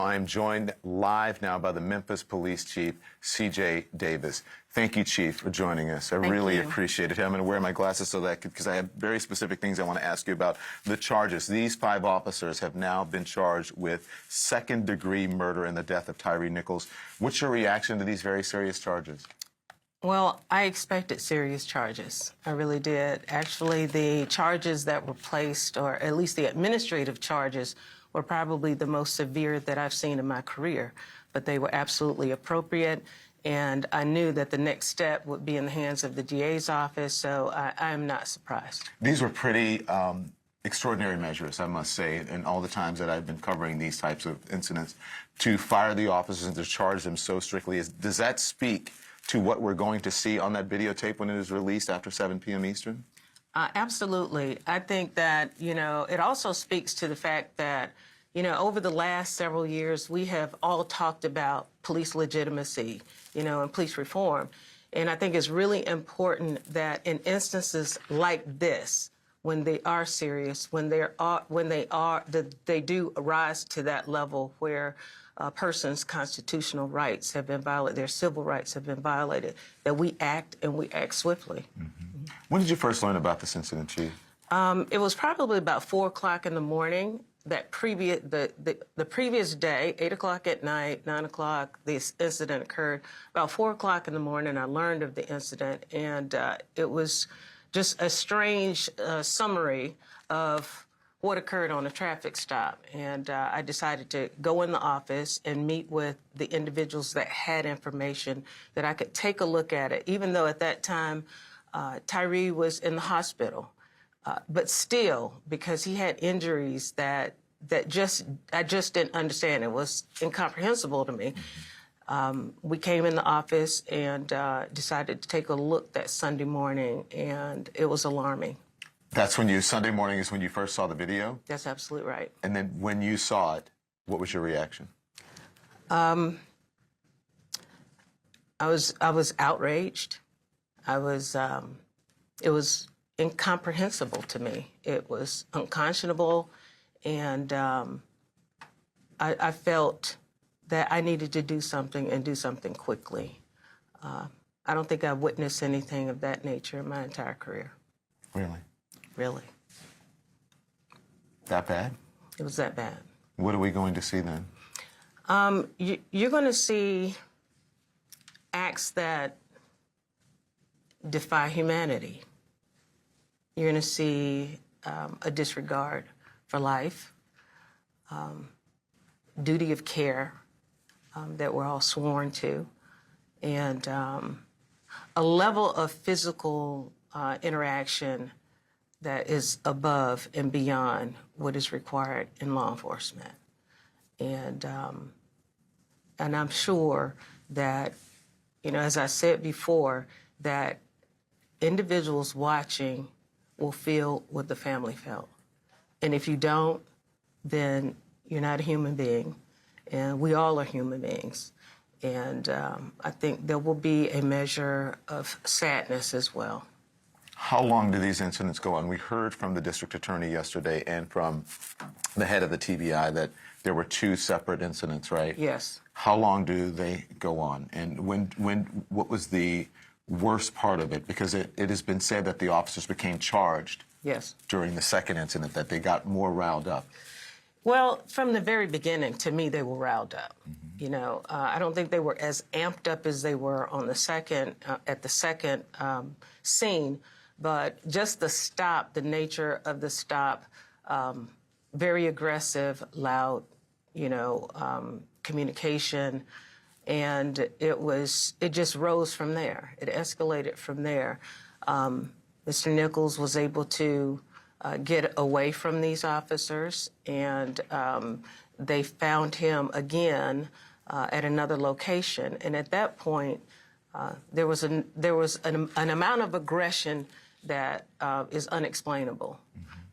I am joined live now by the Memphis Police Chief, C.J. Davis. Thank you, Chief, for joining us. I really appreciate it. I'm going to wear my glasses so that because I have very specific things I want to ask you about. The charges. These 5 officers have now been charged with second-degree murder in the death of Tyre Nichols. What's your reaction to these very serious charges? Well, I expected serious charges. I really did. Actually, the charges that were placed, or at least the administrative charges, were probably the most severe that I've seen in my career. But they were absolutely appropriate, and I knew that the next step would be in the hands of the DA's office, so I am not surprised. These were pretty extraordinary measures, I must say, in all the times that I've been covering these types of incidents. To fire the officers and to charge them so strictly, does that speak to what we're going to see on that videotape when it is released after 7 p.m. Eastern? Absolutely. I think that, it also speaks to the fact that, over the last several years, we have all talked about police legitimacy, and police reform. And I think it's really important that in instances like this, when they are serious, when they do rise to that level where a person's constitutional rights have been violated, their civil rights have been violated, that we act and we act swiftly. Mm-hmm. When did you first learn about this incident, Chief? It was probably about 4 o'clock in the morning. That the previous day, 8 o'clock at night, 9 o'clock, this incident occurred. About 4 o'clock in the morning, I learned of the incident, and it was just a strange summary of what occurred on a traffic stop. And I decided to go in the office and meet with the individuals that had information that I could take a look at it, even though at that time Tyre was in the hospital. But still, because he had injuries that I just didn't understand. It was incomprehensible to me. We came in the office and decided to take a look that Sunday morning, and it was alarming. That's Sunday morning is when you first saw the video? That's absolutely right. And then when you saw it, what was your reaction? I was outraged. It was incomprehensible to me. It was unconscionable, and I felt that I needed to do something and do something quickly. I don't think I've witnessed anything of that nature in my entire career. Really? Really. That bad? It was that bad. What are we going to see then? You're going to see acts that defy humanity. You're going to see a disregard for life, duty of care that we're all sworn to, and a level of physical interaction that is above and beyond what is required in law enforcement. And I'm sure that, as I said before, that individuals watching will feel what the family felt. And if you don't, then you're not a human being, and we all are human beings. And I think there will be a measure of sadness as well. How long do these incidents go on? We heard from the district attorney yesterday and from the head of the TBI that there were 2 separate incidents, right? Yes. How long do they go on? And what was the worst part of it? Because it has been said that the officers became charged during the second incident, that they got more riled up. Well, from the very beginning, to me, they were riled up. Mm-hmm. I don't think they were as amped up as they were on the second, at the second scene, but just the stop, the nature of the stop, very aggressive, loud, communication, and it just rose from there. It escalated from there. Mr. Nichols was able to get away from these officers, and they found him again at another location. And at that point, there was an amount of aggression that is unexplainable.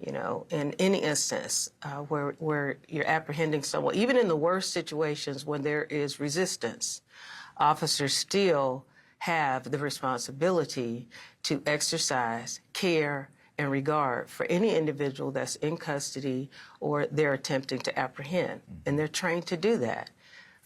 In any instance where you're apprehending someone, even in the worst situations when there is resistance, officers still have the responsibility to exercise care and regard for any individual that's in custody or they're attempting to apprehend. And they're trained to do that.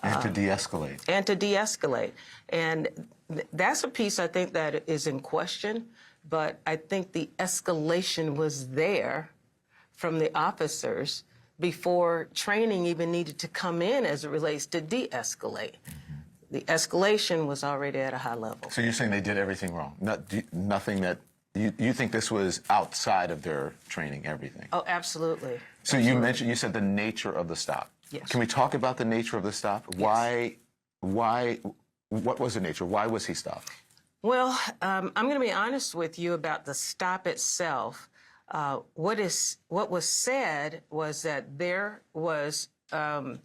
And to de-escalate. And to de-escalate. And that's a piece I think that is in question, but I think the escalation was there from the officers before training even needed to come in as it relates to de-escalate. The escalation was already at a high level. So you're saying they did everything wrong? Nothing that, you think this was outside of their training, everything? Oh, absolutely. So Absolutely. you said the nature of the stop. Yes. Can we talk about the nature of the stop? Yes. What was the nature? Why was he stopped? Well, I'm going to be honest with you about the stop itself. What was said was that there was a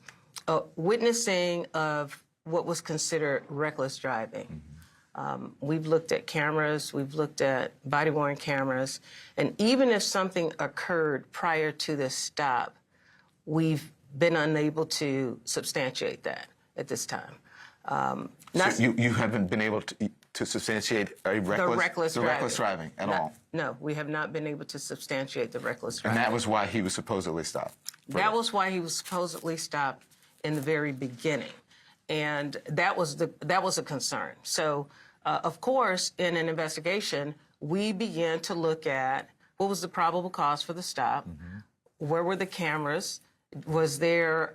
witnessing of what was considered reckless driving. We've looked at cameras, we've looked at body-worn cameras, and even if something occurred prior to this stop, we've been unable to substantiate that at this time. So you haven't been able to substantiate a reckless driving at all? No, we have not been able to substantiate the reckless driving. And that was why he was supposedly stopped? That was why he was supposedly stopped in the very beginning. And that was a concern. So, of course, in an investigation, we began to look at what was the probable cause for the stop, where were the cameras, was there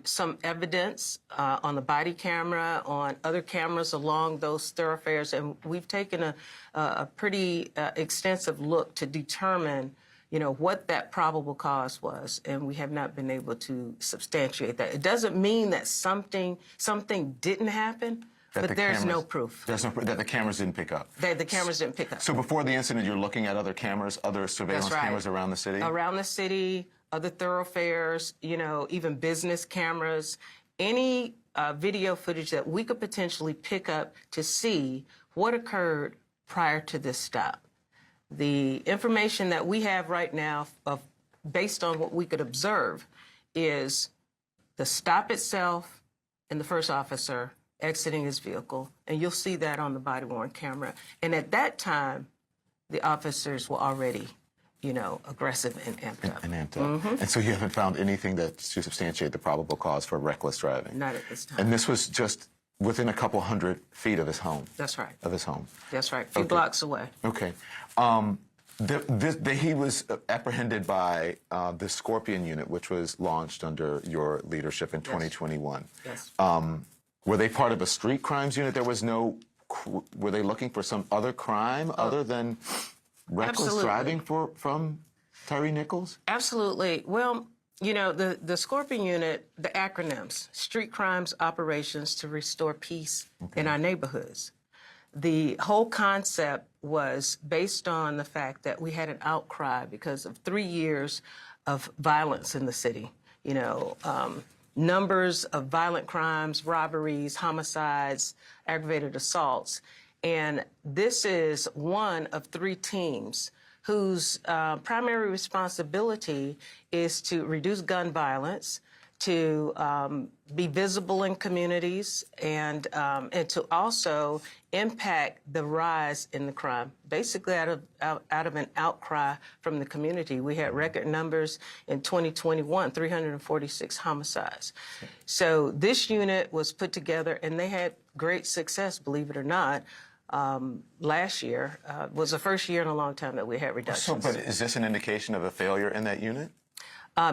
some evidence on the body camera, on other cameras along those thoroughfares, and we've taken a pretty extensive look to determine, what that probable cause was, and we have not been able to substantiate that. It doesn't mean that something didn't happen, but there's no proof. There's no proof that the cameras didn't pick up. That the cameras didn't pick up. So before the incident, you're looking at other cameras, other surveillance cameras around the city? Around the city, other thoroughfares, even business cameras, any video footage that we could potentially pick up to see what occurred prior to this stop. The information that we have right now, based on what we could observe, is the stop itself and the first officer exiting his vehicle, and you'll see that on the body-worn camera. And at that time, the officers were already, aggressive and amped up. And so you haven't found anything to substantiate the probable cause for reckless driving? Not at this time. And this was just within a couple 100 feet of his home? That's right. Of his home? That's right. A few blocks away. Okay. He was apprehended by the Scorpion unit, which was launched under your leadership in 2021. Yes. Were they part of a street crimes unit? There was no... Were they looking for some other crime other than reckless driving from Tyre Nichols? Absolutely. Well, the Scorpion unit, the acronyms, Street Crimes Operations to Restore Peace in Our Neighborhoods. The whole concept was based on the fact that we had an outcry because of 3 years of violence in the city. Numbers of violent crimes, robberies, homicides, aggravated assaults. And this is one of 3 teams whose primary responsibility is to reduce gun violence, to be visible in communities, and to also impact the rise in the crime. Basically, out of an outcry from the community, we had record numbers in 2021, 346 homicides. So this unit was put together, and they had great success, believe it or not. Last year was the first year in a long time that we had reductions. But is this an indication of a failure in that unit?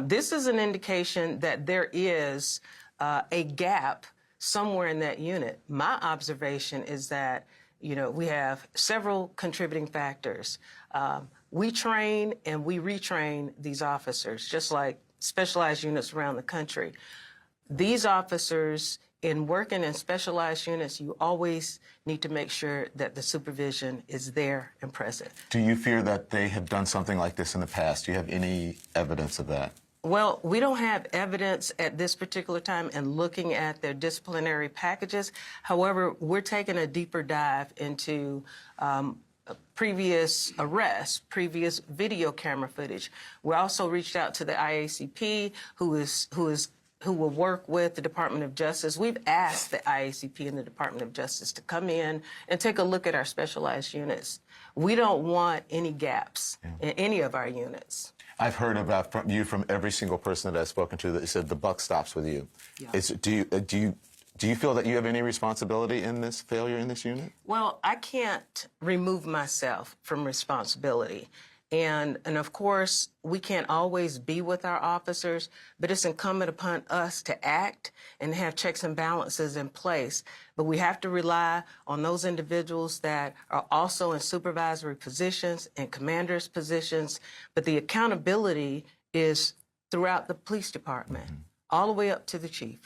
This is an indication that there is a gap somewhere in that unit. My observation is that, we have several contributing factors. We train and we retrain these officers, just like specialized units around the country. These officers, in working in specialized units, you always need to make sure that the supervision is there and present. Do you fear that they have done something like this in the past? Do you have any evidence of that? Well, we don't have evidence at this particular time in looking at their disciplinary packages. However, we're taking a deeper dive into previous arrests, previous video camera footage. We also reached out to the IACP, who is who will work with the Department of Justice. We've asked the IACP and the Department of Justice to come in and take a look at our specialized units. We don't want any gaps in any of our units. I've heard about from every single person that I've spoken to that said the buck stops with you. Yeah. Do you feel that you have any responsibility in this failure in this unit? Well, I can't remove myself from responsibility. And of course, we can't always be with our officers, but it's incumbent upon us to act and have checks and balances in place. But we have to rely on those individuals that are also in supervisory positions and commanders' positions. But the accountability is throughout the police department, all the way up to the chief.